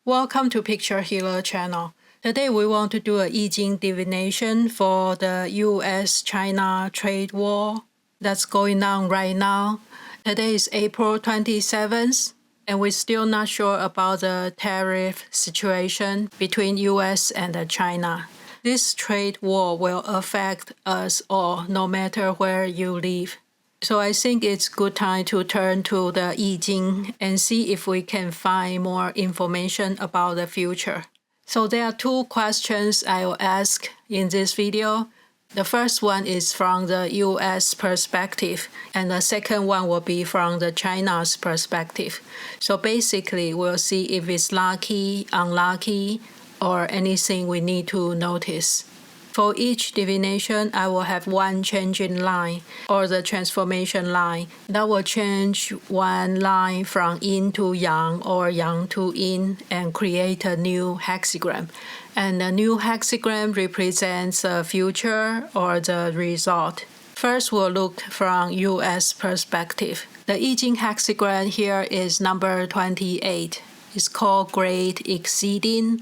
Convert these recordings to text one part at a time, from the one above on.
Welcome to Picture Healer channel. Today we want to do a I-Ching divination for the US-China trade war that's going on right now. Today is April 27th, and we're still not sure about the tariff situation between US and China. This trade war will affect us all, no matter where you live. So I think it's good time to turn to the I-Ching and see if we can find more information about the future. So there are two questions I will ask in this video. The first one is from the US perspective, and the second one will be from the China's perspective. So basically, we'll see if it's lucky, unlucky, or anything we need to notice. For each divination, I will have one changing line, or the transformation line. That will change one line from yin to yang, or yang to yin, and create a new hexagram. And the new hexagram represents the future or the result. First, we'll look from US perspective. The I-Ching hexagram here is number 28. It's called great exceeding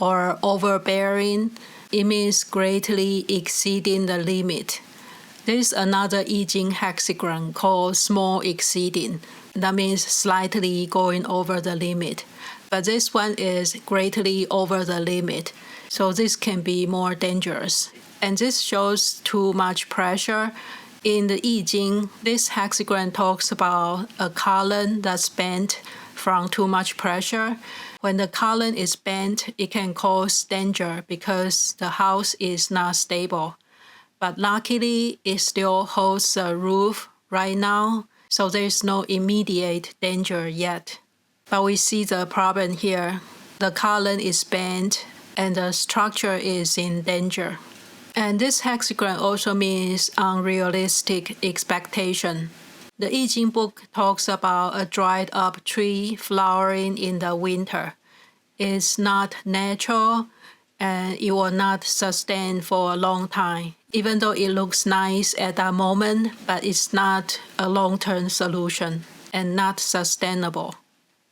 or overbearing. It means greatly exceeding the limit. There's another I-Ching hexagram called small exceeding. That means slightly going over the limit. But this one is greatly over the limit. So this can be more dangerous. And this shows too much pressure. In the I-Ching, this hexagram talks about a column that's bent from too much pressure. When the column is bent, it can cause danger because the house is not stable. But luckily, it still holds the roof right now, so there's no immediate danger yet. But we see the problem here. The column is bent and the structure is in danger. And this hexagram also means unrealistic expectation. The I-Ching book talks about a dried up tree flowering in the winter. It's not natural and it will not sustain for a long time. Even though it looks nice at that moment, but it's not a long-term solution and not sustainable.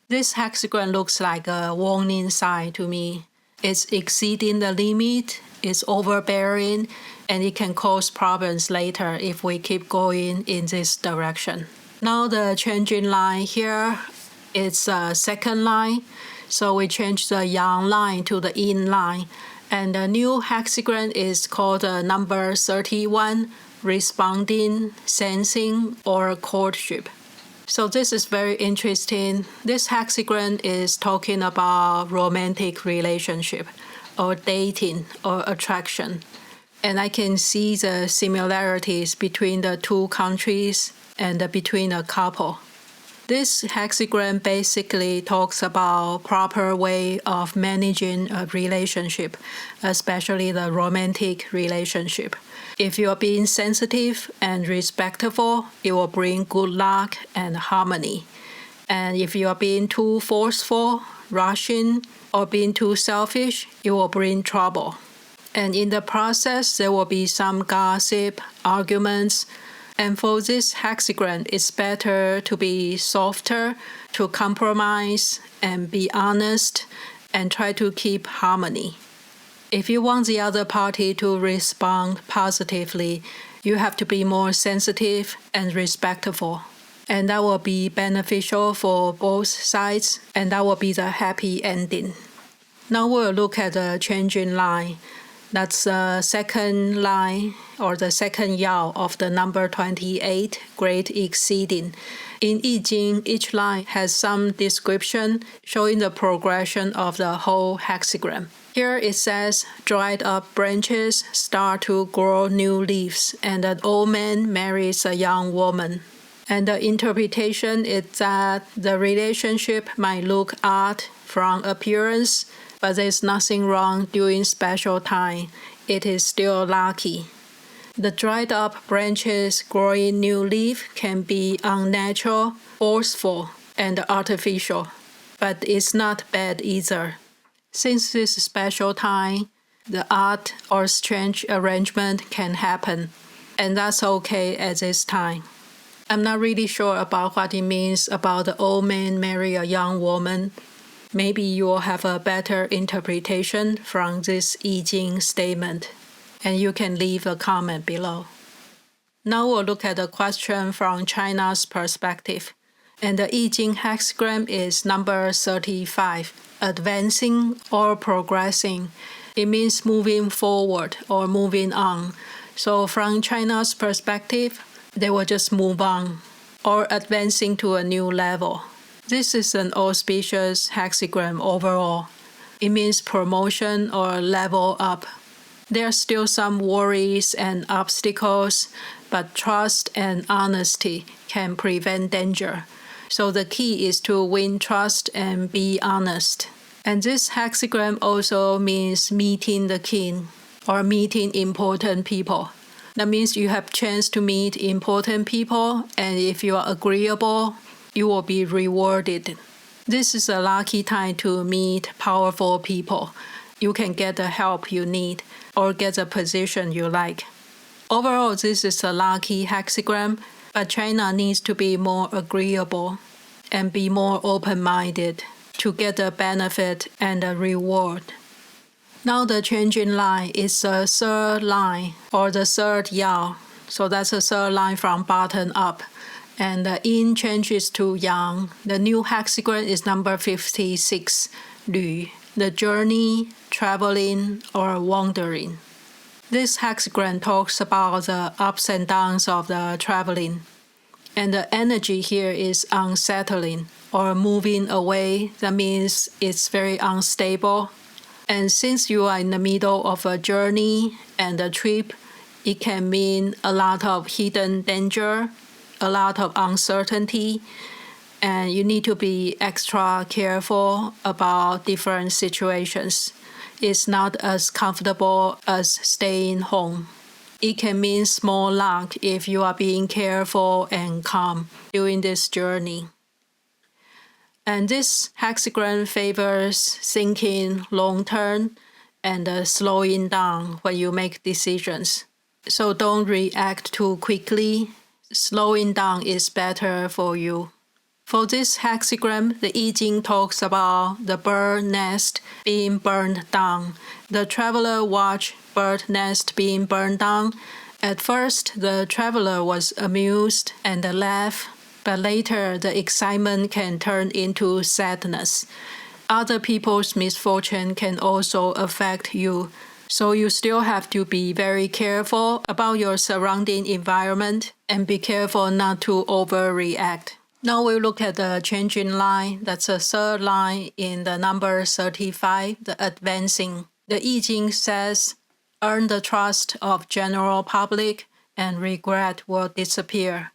This hexagram looks like a warning sign to me. It's exceeding the limit, it's overbearing, and it can cause problems later if we keep going in this direction. Now the changing line here, it's a second line. So we change the yang line to the yin line. And the new hexagram is called number 31, responding, sensing, or courtship. So this is very interesting. This hexagram is talking about romantic relationship, or dating, or attraction. And I can see the similarities between the two countries and between a couple. This hexagram basically talks about proper way of managing a relationship, especially the romantic relationship. If you're being sensitive and respectful, it will bring good luck and harmony. And if you are being too forceful, rushing, or being too selfish, it will bring trouble. And in the process, there will be some gossip, arguments. And for this hexagram, it's better to be softer, to compromise, and be honest, and try to keep harmony. If you want the other party to respond positively, you have to be more sensitive and respectful. And that will be beneficial for both sides, and that will be the happy ending. Now we'll look at the changing line. That's the second line, or the second yao of the number 28, great exceeding. In I-Ching, each line has some description showing the progression of the whole hexagram. Here it says, dried up branches start to grow new leaves, and an old man marries a young woman. And the interpretation is that the relationship might look odd from appearance, but there's nothing wrong during special time. It is still lucky. The dried up branches growing new leaf can be unnatural, forceful, and artificial, but it's not bad either. Since this special time, the odd or strange arrangement can happen, and that's okay at this time. I'm not really sure about what it means about the old man marry a young woman. maybe you will have a better interpretation from this I-Ching statement, and you can leave a comment below. Now we'll look at the question from China's perspective. And the I-Ching hexagram is number 35, advancing or progressing. It means moving forward or moving on. So from China's perspective, they will just move on or advancing to a new level. This is an auspicious hexagram overall. It means promotion or level up. There are still some worries and obstacles, but trust and honesty can prevent danger. So the key is to win trust and be honest. And this hexagram also means meeting the king or meeting important people. That means you have chance to meet important people, and if you are agreeable, you will be rewarded. This is a lucky time to meet powerful people. You can get the help you need or get the position you like. Overall, this is a lucky hexagram, but China needs to be more agreeable and be more open-minded to get the benefit and the reward. Now the changing line is the third line or the third yao. So that's the third line from bottom up. And the yin changes to yang. The new hexagram is number 56, Lu, the journey, traveling, or wandering. This hexagram talks about the ups and downs of the traveling. And the energy here is unsettling or moving away. That means it's very unstable. And since you are in the middle of a journey and a trip, it can mean a lot of hidden danger, a lot of uncertainty, and you need to be extra careful about different situations. It's not as comfortable as staying home. It can mean small luck if you are being careful and calm during this journey. And this hexagram favors thinking long-term and slowing down when you make decisions. So don't react too quickly. Slowing down is better for you. For this hexagram, the I-Ching talks about the bird nest being burned down. The traveler watched bird nest being burned down. At first, the traveler was amused and laughed, but later the excitement can turn into sadness. Other people's misfortune can also affect you, so you still have to be very careful about your surrounding environment and be careful not to overreact. Now we'll look at the changing line. That's the third line in the number 35, the advancing. The I-Ching says, earn the trust of general public and regret will disappear.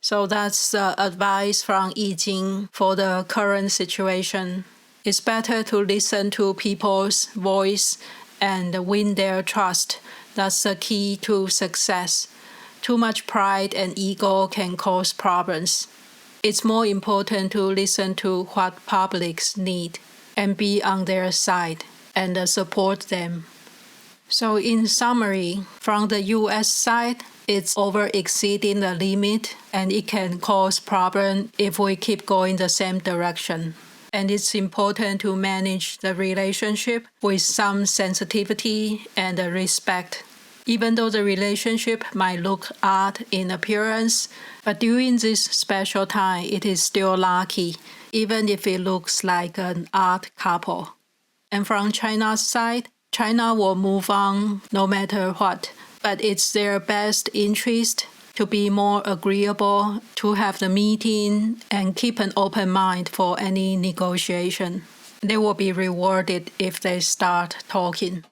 So that's the advice from I-Ching for the current situation. It's better to listen to people's voice and win their trust. That's the key to success. Too much pride and ego can cause problems. It's more important to listen to what publics need and be on their side and support them. So in summary, from the US side, it's over exceeding the limit and it can cause problems if we keep going the same direction. And it's important to manage the relationship with some sensitivity and respect. Even though the relationship might look odd in appearance, but during this special time, it is still lucky, even if it looks like an odd couple. And from China's side, China will move on no matter what, but it's their best interest to be more agreeable, to have the meeting, and keep an open mind for any negotiation. They will be rewarded if they start talking.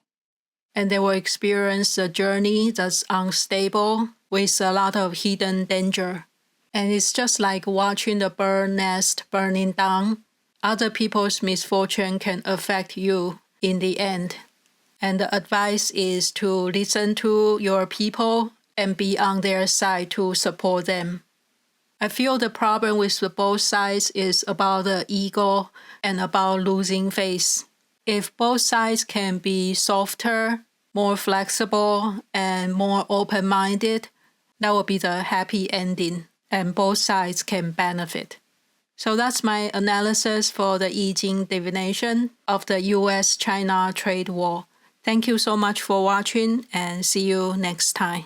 And they will experience a journey that's unstable with a lot of hidden danger. And it's just like watching the bird nest burning down. Other people's misfortune can affect you in the end. And the advice is to listen to your people and be on their side to support them. I feel the problem with both sides is about the ego and about losing face. If both sides can be softer, more flexible, and more open-minded, that will be the happy ending, and both sides can benefit. So that's my analysis for the I-Ching divination of the US-China trade war. Thank you so much for watching and see you next time.